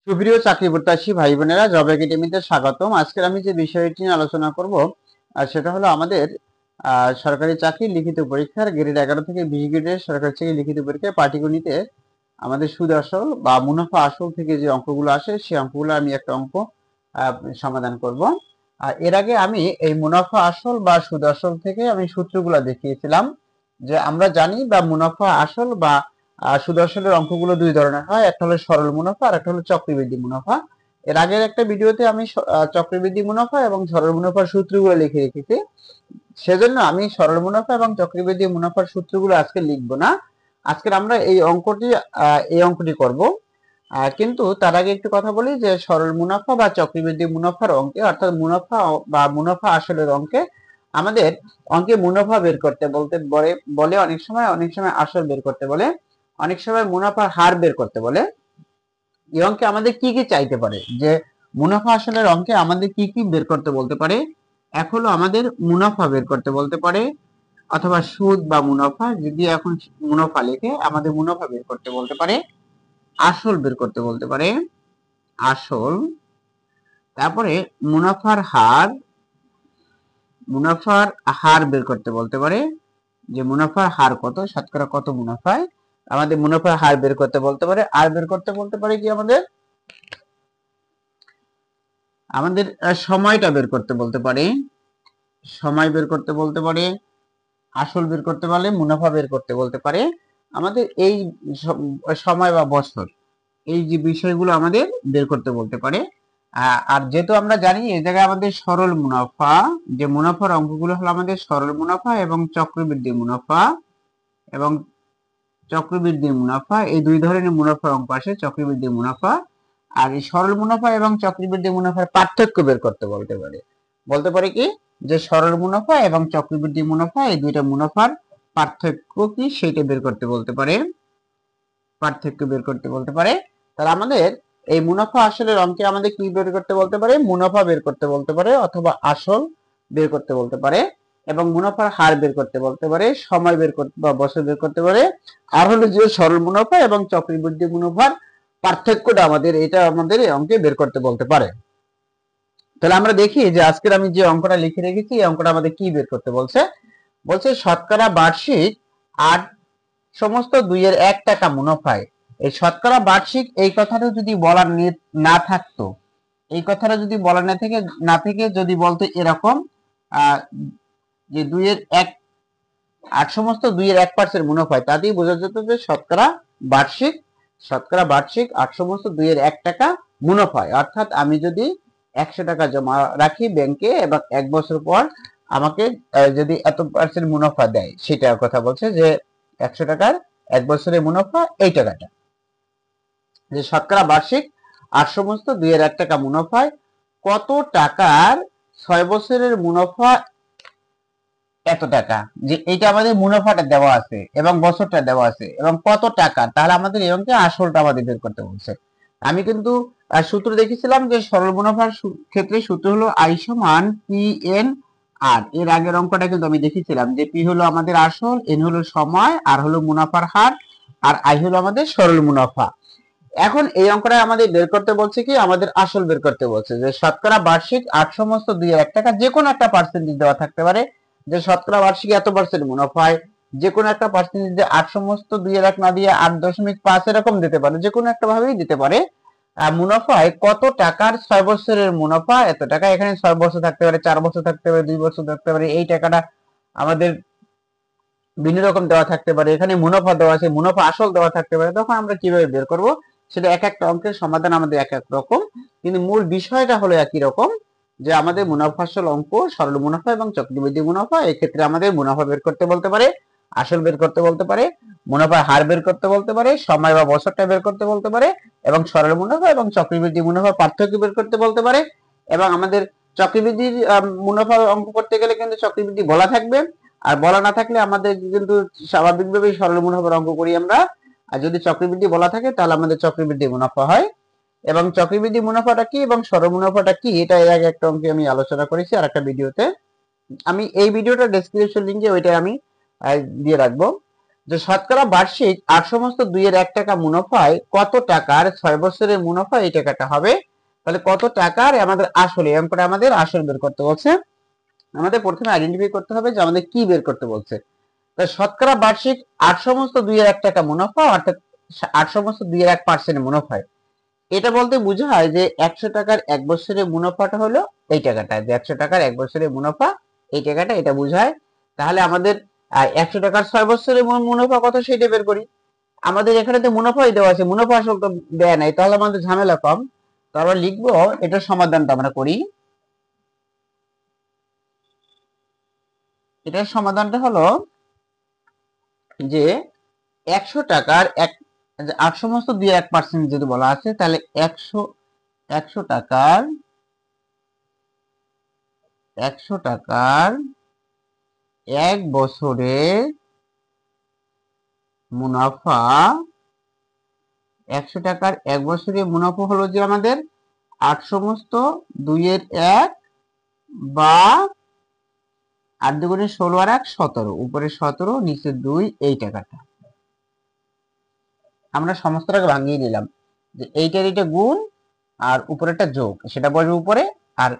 সুপ্রিয় চাকরি প্রত্যাশী ভাই বোনেরা, জব একাডেমিতে স্বাগতম। আজকের আমি যে বিষয়টি নিয়ে আলোচনা করব সেটা হলো আমাদের সরকারি চাকরি লিখিত পরীক্ষার গ্রেড 11 থেকে 20 গ্রেডের সরকারি চাকরি লিখিত পরীক্ষায় পাটিগণিতে আমাদের সুদ আসল বা মুনাফা আসল থেকে যে অঙ্কগুলো আসে সেই অঙ্কগুলো আমি একটা অঙ্ক সমাধান করব। এর আগে আমি এই মুনাফা আসল বা সুদ আসল থেকে আমি সূত্রগুলো দেখিয়েছিলাম যে আমরা জানি বা মুনাফা আসল বা সুদ আসলের অঙ্কগুলো দুই ধরনের হয়, একটা হলো সরল মুনাফা আর একটা হলো চক্রবৃদ্ধি মুনাফা। এর আগের একটা ভিডিওতে আমি চক্রবৃদ্ধি মুনাফা এবং সরল মুনাফার সূত্রগুলো লিখে রেখেছি, সেজন্য আমি সরল মুনাফা এবং চক্রবৃদ্ধি মুনাফার সূত্রগুলো আজকে লিখবো না। আজকে আমরা এই অঙ্কটি করব। কিন্তু তার আগে একটু কথা বলি যে সরল মুনাফা বা চক্রবৃদ্ধি মুনাফার অঙ্কে, অর্থাৎ মুনাফা বা মুনাফা আসলের অঙ্কে আমাদের অঙ্কে মুনাফা বের করতে বলে অনেক সময় আসল বের করতে বলে, অনেক সময় মুনাফার হার বের করতে বলে। এই অঙ্কে আমাদের কি কি চাইতে পারে, যে মুনাফা আসলের অঙ্কে আমাদের কি কি বের করতে বলতে পারে। এক হলো আমাদের মুনাফা বের করতে বলতে পারে, অথবা সুদ বা মুনাফা, যদি এখন মুনাফা লেখে আমাদের মুনাফা বের করতে বলতে পারে, আসল বের করতে বলতে পারে, আসল। তারপরে মুনাফার হার বের করতে বলতে পারে, যে মুনাফার হার কত, শতকরা কত মুনাফায়, আমাদের মুনাফার হার বের করতে বলতে পারে। আর বের করতে বলতে পারে কি আমাদের সময়টা বের করতে বলতে পারে, সময় বের করতে বলতে পারে, আসল বের করতে পারলে মুনাফা বের করতে বলতে পারে। আমাদের এই সময় বা বছর, এই যে বিষয়গুলো আমাদের বের করতে বলতে পারে। আর যেহেতু আমরা জানি এই জায়গায় আমাদের সরল মুনাফা, যে মুনাফার অঙ্কগুলো হলো আমাদের সরল মুনাফা এবং চক্রবৃদ্ধি মুনাফা, এবং চক্রবৃদ্ধি মুনাফা, এই দুই ধরনের মুনাফার অঙ্ক আসে, চক্রবৃদ্ধি মুনাফা। আর এই সরল মুনাফা এবং চক্রবৃদ্ধি মুনাফার পার্থক্য বের করতে বলতে পারে কি, যে সরল মুনাফা এবং চক্রবৃদ্ধি মুনাফা, এই দুইটা মুনাফার পার্থক্য কি সেটা বের করতে বলতে পারে, পার্থক্য বের করতে বলতে পারে। তাহলে আমাদের এই মুনাফা আসলের অঙ্কে আমাদের কি বের করতে বলতে পারে, মুনাফা বের করতে বলতে পারে, অথবা আসল বের করতে বলতে পারে, এবং মুনাফার হার বের করতে বলতে পারে, সময় বের করতে বা বছর বের করতে পারে। আর হলো যে সরল মুনাফা এবং চক্রবৃদ্ধি মুনাফার পার্থক্যটা আমাদের এই অঙ্কে বের করতে বলতে পারে। তাহলে আমরা দেখি যে আজকের আমি যে অঙ্কটা লিখে রেখেছি এই অঙ্কটা আমাদের কি বের করতে বলছে। শতকরা বার্ষিক 8 সমস্ত 2 এর 1 টাকা মুনাফায়, এই শতকরা বার্ষিক এই কথাটা যদি বলা না থাকতো, এই কথাটা যদি বলা না থেকে যদি বলতো এরকম যে 8 সমস্ত 2 এর 1% মুনাফায়, তাতেই বোঝা যেত যে শতকরা বার্ষিক 8 সমস্ত 2 এর 1 টাকা মুনাফায়। অর্থাৎ আমি যদি 100 টাকা জমা রাখি ব্যাংকে এবং 1 বছর পর আমাকে যদি এত পার্সেন্ট মুনাফা দেয়, সেটার কথা বলছে যে 100 টাকার 1 বছরের মুনাফা এই টাকাটা, যে শতকরা বার্ষিক 8 সমস্ত 2 এর 1 টাকা মুনাফায় কত টাকার 6 বছরের মুনাফা এত টাকা, যে এইটা আমাদের মুনাফাটা দেওয়া আছে এবং বছরটা দেওয়া আছে এবং কত টাকা, তাহলে আমাদের এই অঙ্কে আসলটা আমাদের বের করতে বলছে। আমি কিন্তু সূত্র দেখেছিলাম যে সরল মুনাফার ক্ষেত্রে সূত্র হলো আই সমান পি এন আর। এর আগের অঙ্কটা কিন্তু আমি দেখেছিলাম যে পি হলো আমাদের আসল, এন হলো সময়, আর হলো মুনাফার হার, আর আই হলো আমাদের সরল মুনাফা। এখন এই অঙ্কটা আমাদের বের করতে বলছে কি, আমাদের আসল বের করতে বলছে, যে শতকরা বার্ষিক 8 সমস্ত 2 এর 1 টাকা, যে কোনো একটা পার্সেন্টেজ দেওয়া থাকতে পারে, যে শতকরা বার্ষিক এত পার্সেন্ট মুনাফায়, যে কোনো একটা পার্সেন্টেজ 8 সমস্ত 2 এর 1 না দিয়ে 8.5 এরকম দিতে পারে, যে কোনো একটা ভাবেই দিতে পারে। মুনাফায় কত টাকার 6 বছরের মুনাফা এত টাকা, এখানে 6 বছর থাকতে পারে, 4 বছর থাকতে পারে, 2 বছর থাকতে পারে, এই টাকাটা আমাদের বিভিন্ন রকম দেওয়া থাকতে পারে, এখানে মুনাফা দেওয়া আছে, মুনাফা আসল দেওয়া থাকতে পারে। তখন আমরা কিভাবে বের করব, সেটা এক একটা অঙ্কের সমাধান আমাদের এক এক রকম, কিন্তু মূল বিষয়টা হলো একই রকম, যে আমাদের মুনাফা আসল অঙ্ক, সরল মুনাফা এবং চক্রবৃদ্ধি মুনাফা, এক্ষেত্রে আমাদের মুনাফা বের করতে বলতে পারে, আসল বের করতে বলতে পারে, মুনাফার হার বের করতে বলতে পারে, সময় বা বছরটা বের করতে বলতে পারে, এবং সরল মুনাফা এবং চক্রবৃদ্ধি মুনাফার পার্থক্য বের করতে বলতে পারে। এবং আমাদের চক্রবৃদ্ধির মুনাফা অঙ্ক করতে গেলে কিন্তু চক্রবৃদ্ধি বলা থাকবে, আর বলা না থাকলে আমাদের কিন্তু স্বাভাবিকভাবেই সরল মুনাফার অঙ্ক করি আমরা। আর যদি চক্রবৃদ্ধি বলা থাকে তাহলে আমাদের চক্রবৃদ্ধি মুনাফা হয়। এবং চক্রবৃদ্ধি মুনাফাটা কি এবং সরল মুনাফাটা কি, এটা এর আগে একটা অঙ্কে আমি আলোচনা করেছি আর একটা ভিডিওতে। আমি এই ভিডিওটা ডেসক্রিপশন লিংকে ওইটা আমি দিয়ে রাখবো। যে শতকরা বার্ষিক আর সমস্ত 2-1 টাকা মুনাফায় কত টাকার 6 বছরের মুনাফা এই টাকাটা হবে। তাহলে কত টাকার আমাদের আসল, এরকম করে আমাদের আসল বের করতে বলছে। আমাদের প্রথমে আইডেন্টিফাই করতে হবে যে আমাদের কি বের করতে বলছে। তাই শতকরা বার্ষিক 8 সমস্ত 2-1 টাকা মুনাফা, অর্থাৎ 8 সমস্ত 2-1% মুনাফায়, এটা বলতে বোঝায় যে 100 টাকার 1 বছরের মুনাফাটা হলো এই টাকাটা, যে 100 টাকার 1 বছরের মুনাফা এই টাকাটা, এটা বোঝায়। তাহলে আমাদের 100 টাকার 6 বছরের মুনাফা কত সেটা বের করি। আমাদের এখানে তো মুনাফাই দেওয়া আছে, মুনাফা আসল তো দেয়া নাই, তাহলে আমাদের ঝামেলা কম। তো আমরা লিখবো, এটার সমাধানটা আমরা করি। এটার সমাধানটা হলো যে 100 টাকার 8 সমস্ত 2-1% যদি বলা আছে, তাহলে 100 টাকার 1 বছরে মুনাফা, 100 টাকার 1 বছরে মুনাফা হলো যে আমাদের 8 সমস্ত 2-1 বা 8 দুগুণে 16 আর 1 17, উপরে 17 নিচে 2, এই টাকাটা আমরা সমস্ত টাকা ভাঙিয়ে নিলাম, যে এইটার এটা গুণ আর উপরেরটা যোগ, সেটা বসবে উপরে আর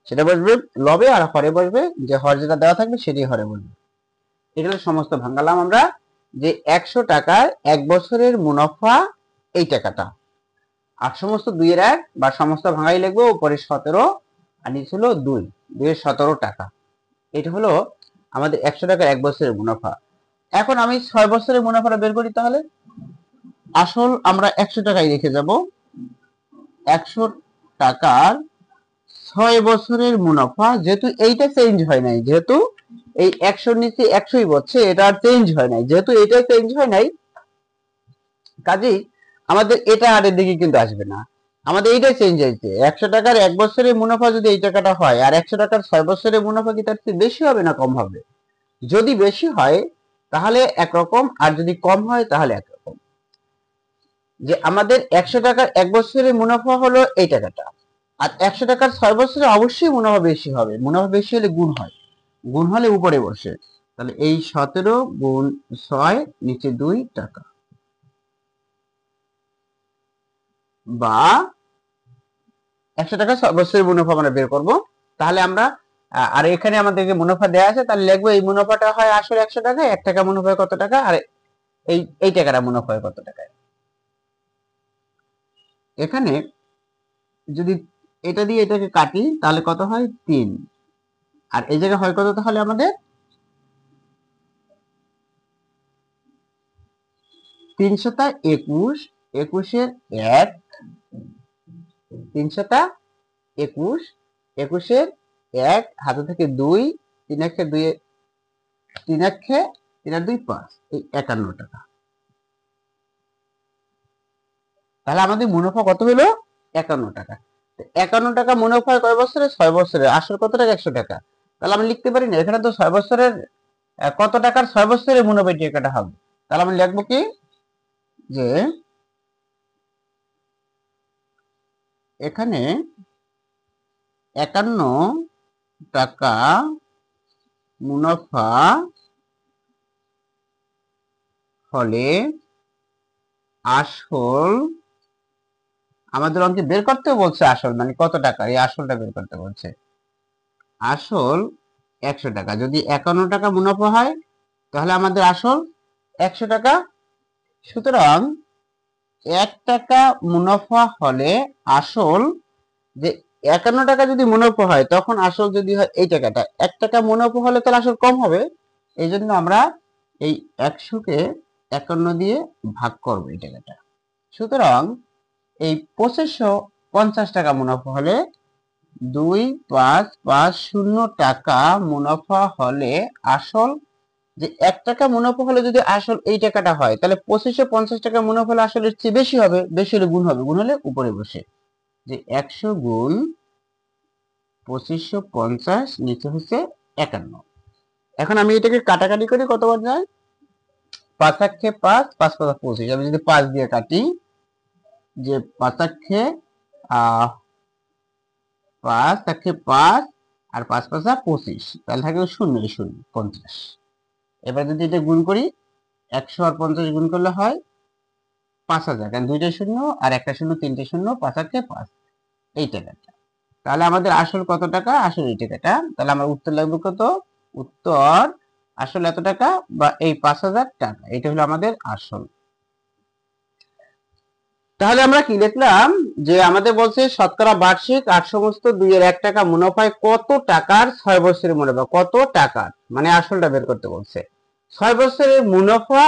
সেটা বসবে লবে, আর হরে বসবে, যে হর যেটা দেওয়া থাকবে সেটাই হরে বসবে। এটা হলো সমস্ত ভাঙালাম আমরা, যে 100 টাকার 1 বছরের মুনাফা এই টাকাটা, আর সমস্ত 2-1 বা সমস্ত ভাঙাই লিখবো, উপরে 17 আর নিচে হলো 2, 17 টাকা। এটা হলো আমাদের 100 টাকার 1 বছরের মুনাফা। এখন আমি 6 বছরের মুনাফাটা বের করি। তাহলে আসল আমরা 100 টাকায় রেখে যাব, 100 টাকার 6 বছরের মুনাফা, যেহেতু এইটা চেঞ্জ হয় নাই, যেহেতু এই 100 নিচে 100ই বসছে, এটা আর চেঞ্জ হয় নাই, যেহেতু এটা চেঞ্জ হয় নাই, কাজেই আমাদের এটা আর এর দিকে কিন্তু আসবে না, আমাদের এইটাই চেঞ্জ হয়েছে। 100 টাকার 1 বছরের মুনাফা যদি এই টাকাটা হয়, আর 100 টাকার 6 বছরের মুনাফা কি তার চেয়ে বেশি হবে না কম হবে? যদি বেশি হয় তাহলে একরকম, আর যদি কম হয় তাহলে একরকম। যে আমাদের 100 টাকার 1 বছরের মুনাফা হলো এই টাকাটা, আর 100 টাকার 6 বছরে অবশ্যই মুনাফা বেশি হবে, মুনাফা বেশি হলে গুণ হয়, গুণ হলে উপরে বসে, তাহলে এই 17 গুণ 6 নিচে 2 টাকা, বা 100 টাকা 6 বছরের মুনাফা আমরা বের করব। তাহলে আমরা আর এখানে আমাদেরকে মুনাফা দেওয়া আছে, তাহলে লিখবো এই মুনাফাটা হয় আসলে 100 টাকা, 1 টাকা মুনাফা কত টাকা, আর এই টাকাটা মুনাফা কত টাকা। এখানে যদি এটা দিয়ে এটাকে কাটি তাহলে কত হয় 3, আর এই জায়গায় হয় কত, তাহলে আমাদের 321, 21-এর 1, 321, 21-এর 1 হাতে থেকে 2, 3-1 2, 3-1 3-2 5, এই 51 টাকা। তাহলে আমাদের মুনাফা কত হলো 51 টাকা। 51 টাকা মুনাফা কয় বছরে, 6 বছরে, আসল কত টাকা 100 টাকা। তাহলে আমি লিখতে পারি না, এখানে তো 6 বছরের কত টাকার 6 বছরের মুনাফা টাকাটা হবে। তাহলে আমি লিখবো কি, যে এখানে 51 টাকা মুনাফা হলে আসল, আমাদের অঙ্কে বের করতে বলছে আসল মানে কত টাকা, এই আসলটা বের করতে বলছে। আসল 100 টাকা, যদি 51 টাকা মুনাফা হয় তাহলে আমাদের আসল 100 টাকা। সুতরাং 1 টাকা মুনাফা হলে আসল, যে 51 টাকা যদি মুনাফা হয় তখন আসল যদি হয় এই টাকাটা, 1 টাকা মুনাফা হলে তাহলে আসল কম হবে। এই জন্য আমরা এই 100-কে 51 দিয়ে ভাগ করবো এই টাকাটা। সুতরাং এই 2550 টাকা মুনাফা হলে 2550 টাকা মুনাফা হলে আসল, যে 1 টাকা মুনাফা হলে যদি আসল এই টাকাটা হয়, তাহলে 2550 টাকা মুনাফা হলে আসলের চেয়ে বেশি হবে, বেশি হলে গুণ হবে, গুণ হলে উপরে বসে, যে 100 গুণ 2550 নিচে হচ্ছে 51। এখন আমি এটাকে কাটাকাটি করে কতবার যায়, 5-8 5, 5-5 25, আমি যদি 5 দিয়ে কাটি, যে 5-8 5 আর 5-5 25, তাহলে থাকে 0 0 50। এবার যদি এটা গুণ করি 100 আর 50 গুণ করলে হয় 5000, কারণ দুইটা শূন্য আর একটা শূন্য, তিনটে শূন্য, 5 আর 5, এই টাকাটা। তাহলে আমাদের আসল কত টাকা? আসল এই টাকাটা। তাহলে আমার উত্তর লাগবে কত? উত্তর আসল এত টাকা বা এই 5000 টাকা, এটা হলো আমাদের আসল। তাহলে আমরা কি লিখলাম, যে আমাদের বলছে শতকরা বার্ষিক 8 সমস্ত 2-1 টাকা মুনাফায় কত টাকার 6 বছরের মুনাফা, কত টাকার মানে আসলটা বের করতে বলছে। 6 বছরের মুনাফা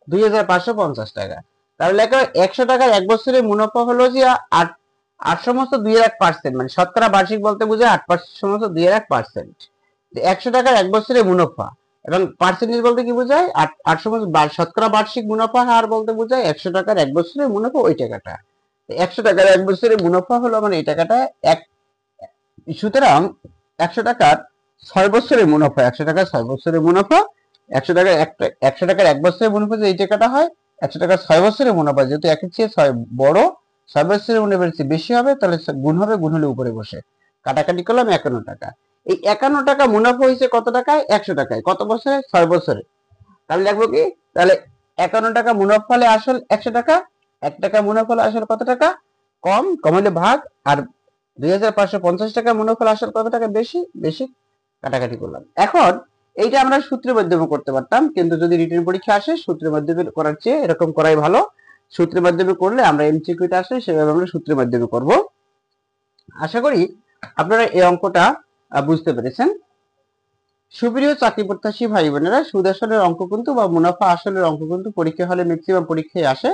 2550 টাকা। তাহলে লেখা 100 টাকার 1 বছরের মুনাফা হলো যে 8 সমস্ত 2-1%, মানে শতকরা বার্ষিক বলতে বোঝায় 8 সমস্ত 2-1%। 100 টাকার 1 বছরের মুনাফা এবং পার্সেন্টেজ বলতে কি বোঝায়? 8 সমস্ত শতকরা বার্ষিক মুনাফা হার বলতে বোঝায় 100 টাকার 1 বছরের মুনাফা, ওই টাকাটা। 100 টাকার 1 বছরের মুনাফা হলো মানে এই টাকাটা এক। সুতরাং 100 টাকার 6 বছরের মুনাফা, 100 টাকার 6 বছরের মুনাফা, 100 টাকার 100 টাকার 1 বছরের মুনাফা যে এই টাকাটা হয়, 100 টাকার 6 বছরের মুনাফা যেহেতু একের চেয়ে 6 বড়, 6 বছরের মুনাফার চেয়ে বেশি হবে, তাহলে গুণ হবে, গুণ হলে উপরে বসে কাটাকাটি করলাম 51 টাকা। এই 51 টাকা মুনাফা হয়েছে কত টাকায়? 100 টাকায়। কত বছরে? 6 বছরে। তাহলে লিখবো কি? তাহলে 51 টাকা মুনাফা হলে আসল 100 টাকা, 1 টাকা মুনাফা হলে আসল কত টাকা? কম, কম হলে ভাগ, আর 2550 টাকা মুনাফা হলে আসল কত টাকা? বেশি, বেশি, কাটাকাটি করলাম। এখন এইটা আমরা সূত্রের মাধ্যমে করতে পারতাম, কিন্তু যদি রিটেন পরীক্ষা আসে সূত্রের মাধ্যমে করার চেয়ে এরকম করাই ভালো। সূত্রের মাধ্যমে করলে আমরা এমসিকিউতে আসলে সেভাবে আমরা সূত্রের মাধ্যমে করব। আশা করি আপনারা এই অঙ্কটা বুঝতে পেরেছেন। সুপ্রিয় চাকরি প্রত্যাশী ভাই বোনেরা, সুদ আসলের অঙ্ক কিন্তু বা মুনাফা আসলের অঙ্ক কিন্তু পরীক্ষা হলে ম্যাক্সিমাম পরীক্ষায় আসে।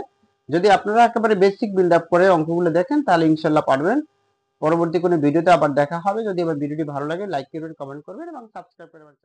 যদি আপনারা একেবারে বেসিক বিল্ড আপ করে অঙ্কগুলো দেখেন তাহলে ইনশাল্লাহ পারবেন। পরবর্তী কোনো ভিডিওতে আবার দেখা হবে। যদি আমার ভিডিওটি ভালো লাগে লাইক করবেন, কমেন্ট করবেন এবং সাবস্ক্রাইব করবেন।